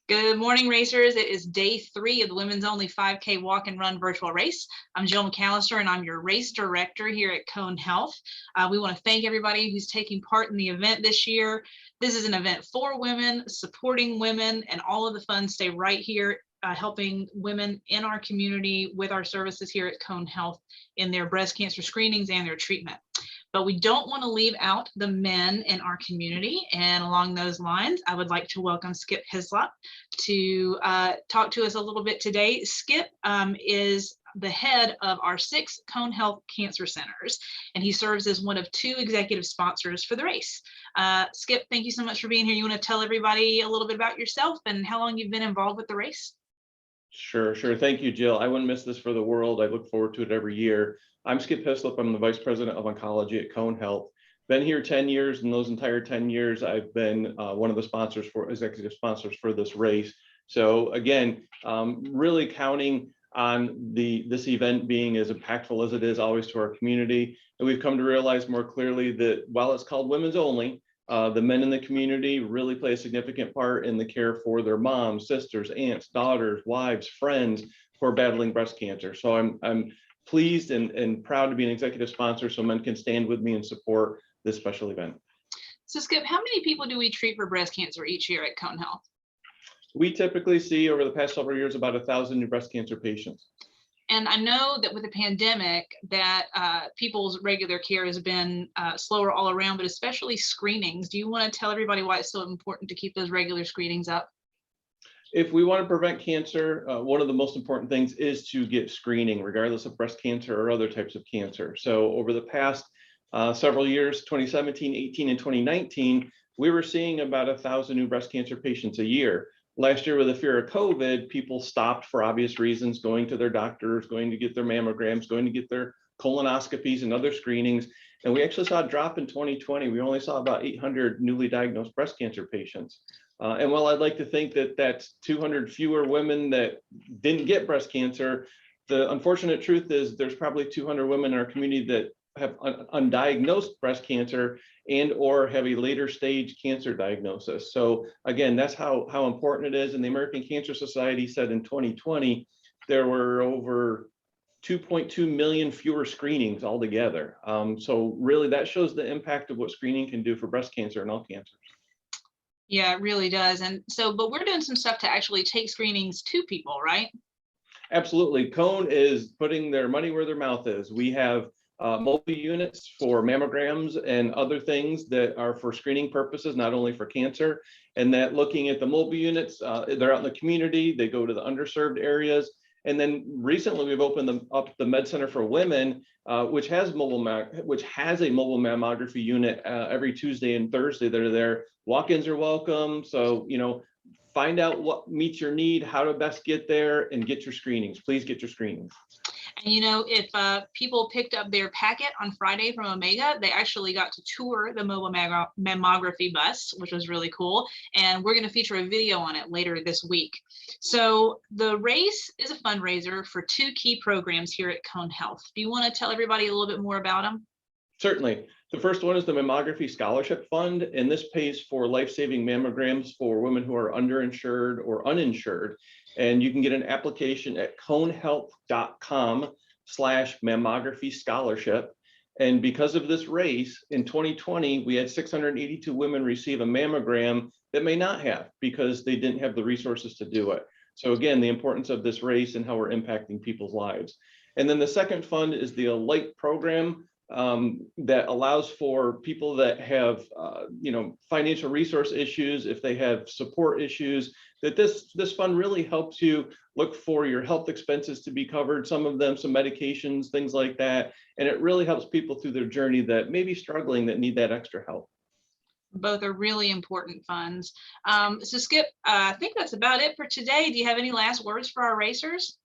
Good morning, racers. It is day 3 of the Women's Only 5K Walk and Run virtual race. I'm Jill McAllister, and I'm your race director here at Cone Health. We want to thank everybody who's taking part in the event this year. This is an event for women, supporting women, and all of the funds stay right here, helping women in our community with our services here at Cone Health in their breast cancer screenings and their treatment. But we don't want to leave out the men in our community. And along those lines, I would like to welcome Skip Hislop to talk to us a little bit today. Skip is the head of our 6 Cone Health Cancer Centers, and he serves as one of 2 executive sponsors for the race. Skip, thank you so much for being here. You want to tell everybody a little bit about yourself and how long you've been involved with the race? Sure. Thank you, Jill. I wouldn't miss this for the world. I look forward to it every year. I'm Skip Hislop. I'm the Vice President of Oncology at Cone Health. Been here 10 years, and those entire 10 years, I've been one of the executive sponsors for this race. So again, really counting on this event being as impactful as it is always to our community. And we've come to realize more clearly that while it's called Women's Only, the men in the community really play a significant part in the care for their moms, sisters, aunts, daughters, wives, friends who are battling breast cancer. So I'm pleased and proud to be an executive sponsor so men can stand with me and support this special event. So Skip, how many people do we treat for breast cancer each year at Cone Health? We typically see over the past several years about 1,000 new breast cancer patients. And I know that with the pandemic that people's regular care has been slower all around, but especially screenings. Do you want to tell everybody why it's so important to keep those regular screenings up? If we want to prevent cancer, one of the most important things is to get screening, regardless of breast cancer or other types of cancer. So over the past several years, 2017, 18, and 2019, we were seeing about 1,000 new breast cancer patients a year. Last year, with the fear of COVID, people stopped for obvious reasons, going to their doctors, going to get their mammograms, going to get their colonoscopies and other screenings. And we actually saw a drop in 2020. We only saw about 800 newly diagnosed breast cancer patients. And while I'd like to think that that's 200 fewer women that didn't get breast cancer, the unfortunate truth is there's probably 200 women in our community that have undiagnosed breast cancer and or have a later stage cancer diagnosis. So again, that's how important it is. And the American Cancer Society said in 2020, there were over 2.2 million fewer screenings altogether. So really that shows the impact of what screening can do for breast cancer and all cancers. Yeah, it really does. And so, but we're doing some stuff to actually take screenings to people, right? Absolutely. Cone is putting their money where their mouth is. We have mobile units for mammograms and other things that are for screening purposes, not only for cancer. And that looking at the mobile units, they're out in the community, they go to the underserved areas. And then recently we've opened up the Med Center for Women, which has a mobile mammography unit every Tuesday and Thursday that are there. Walk-ins are welcome. So, find out what meets your need, how to best get there, and get your screenings. Please get your screenings. And if people picked up their packet on Friday from Omega, they actually got to tour the mobile mammography bus, which was really cool. And we're going to feature a video on it later this week. So the race is a fundraiser for 2 key programs here at Cone Health. Do you want to tell everybody a little bit more about them? Certainly. The first one is the Mammography Scholarship Fund, and this pays for life-saving mammograms for women who are underinsured or uninsured. And you can get an application at conehealth.com/mammography scholarship. And because of this race, in 2020, we had 682 women receive a mammogram that may not have because they didn't have the resources to do it. So again, the importance of this race and how we're impacting people's lives. And then the second fund is the Alight program, that allows for people that have financial resource issues, if they have support issues, that this fund really helps you look for your health expenses to be covered, some of them, some medications, things like that. And it really helps people through their journey that may be struggling, that need that extra help. Both are really important funds. So Skip, I think that's about it for today. Do you have any last words for our racers?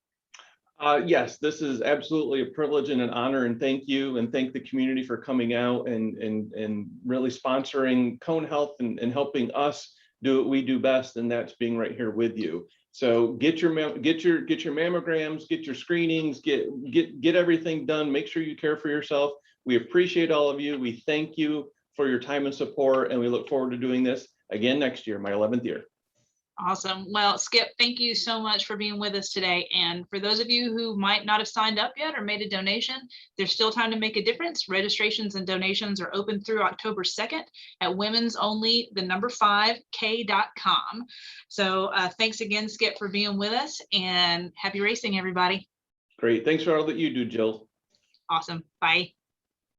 Yes, this is absolutely a privilege and an honor, and thank you, and thank the community for coming out and really sponsoring Cone Health and helping us do what we do best, and that's being right here with you. So get your mammograms, get your screenings, get everything done. Make sure you care for yourself. We appreciate all of you. We thank you for your time and support, and we look forward to doing this again next year, my 11th year. Awesome. Well, Skip, thank you so much for being with us today. And for those of you who might not have signed up yet or made a donation, there's still time to make a difference. Registrations and donations are open through October 2nd at womensonly5k.com. So thanks again, Skip, for being with us, and happy racing, everybody. Great. Thanks for all that you do, Jill. Awesome. Bye.